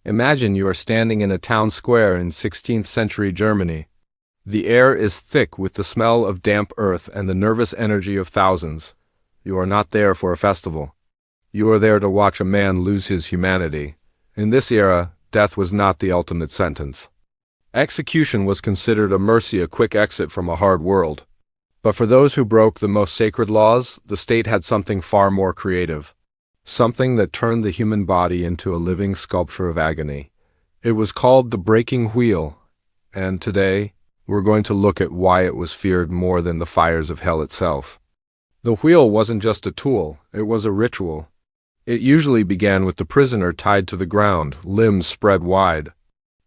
Imagine you are standing in a town square in 16th century Germany. The air is thick with the smell of damp earth and the nervous energy of thousands. You are not there for a festival. You are there to watch a man lose his humanity. In this era, death was not the ultimate sentence. Execution was considered a mercy, a quick exit from a hard world. But for those who broke the most sacred laws, the state had something far more creative. Something that turned the human body into a living sculpture of agony. It was called the breaking wheel, and today, we're going to look at why it was feared more than the fires of hell itself. The wheel wasn't just a tool, it was a ritual. It usually began with the prisoner tied to the ground, limbs spread wide.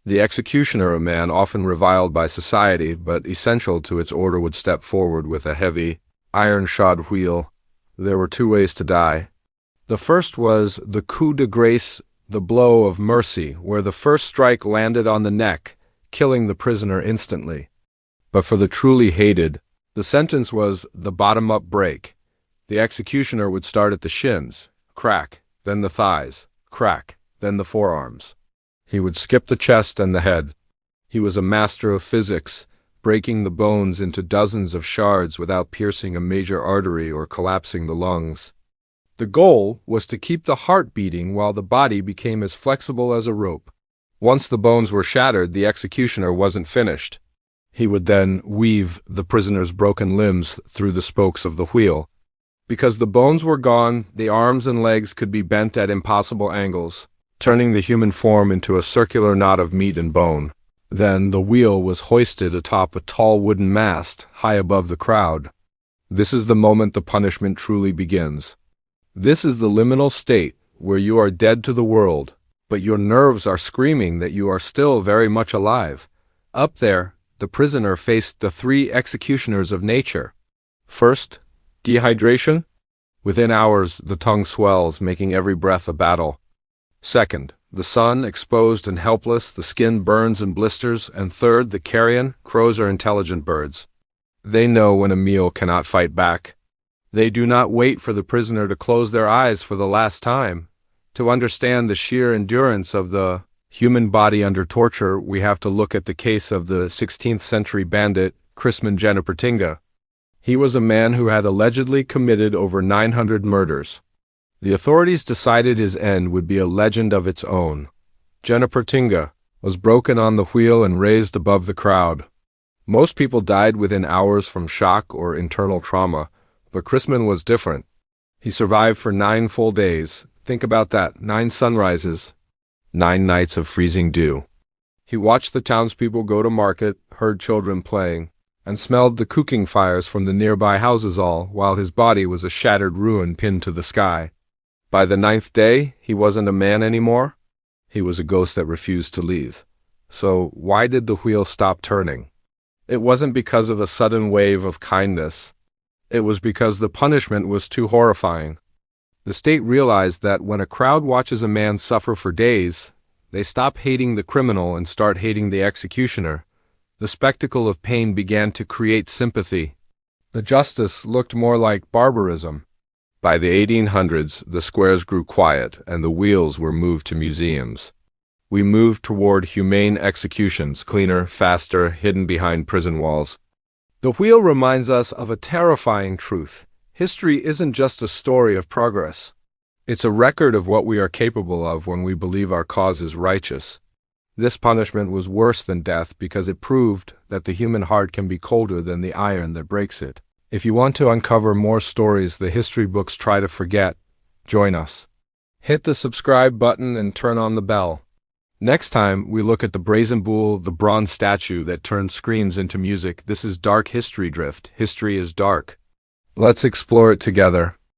The executioner, a man often reviled by society, but essential to its order, would step forward with a heavy, iron-shod wheel. There were two ways to die. The first was the coup de grace, the blow of mercy, where the first strike landed on the neck, killing the prisoner instantly. But for the truly hated, the sentence was the bottom-up break. The executioner would start at the shins, crack, then the thighs, crack, then the forearms. He would skip the chest and the head. He was a master of physics, breaking the bones into dozens of shards without piercing a major artery or collapsing the lungs. The goal was to keep the heart beating while the body became as flexible as a rope. Once the bones were shattered, the executioner wasn't finished. He would then weave the prisoner's broken limbs through the spokes of the wheel. Because the bones were gone, the arms and legs could be bent at impossible angles, turning the human form into a circular knot of meat and bone. Then the wheel was hoisted atop a tall wooden mast, high above the crowd. This is the moment the punishment truly begins. This is the liminal state where you are dead to the world, but your nerves are screaming that you are still very much alive. Up there, the prisoner faced the three executioners of nature. First, dehydration. Within hours, the tongue swells, making every breath a battle. Second, the sun, exposed and helpless, the skin burns and blisters. And third, the carrion. Crows are intelligent birds. They know when a meal cannot fight back. They do not wait for the prisoner to close their eyes for the last time. To understand the sheer endurance of the human body under torture, we have to look at the case of the 16th century bandit, Christman Jennepertinga. He was a man who had allegedly committed over 900 murders. The authorities decided his end would be a legend of its own. Jennepertinga was broken on the wheel and raised above the crowd. Most people died within hours from shock or internal trauma, but Christman was different. He survived for 9 full days. Think about that, 9 sunrises, 9 nights of freezing dew. He watched the townspeople go to market, heard children playing, and smelled the cooking fires from the nearby houses, all while his body was a shattered ruin pinned to the sky. By the 9th day, he wasn't a man anymore. He was a ghost that refused to leave. So why did the wheel stop turning? It wasn't because of a sudden wave of kindness. It was because the punishment was too horrifying. The state realized that when a crowd watches a man suffer for days, they stop hating the criminal and start hating the executioner. The spectacle of pain began to create sympathy. The justice looked more like barbarism. By the 1800s, the squares grew quiet and the wheels were moved to museums. We moved toward humane executions, cleaner, faster, hidden behind prison walls. The wheel reminds us of a terrifying truth. History isn't just a story of progress. It's a record of what we are capable of when we believe our cause is righteous. This punishment was worse than death because it proved that the human heart can be colder than the iron that breaks it. If you want to uncover more stories the history books try to forget, join us. Hit the subscribe button and turn on the bell. Next time, we look at the brazen bull, the bronze statue that turned screams into music. This is Dark History Drift. History is dark. Let's explore it together.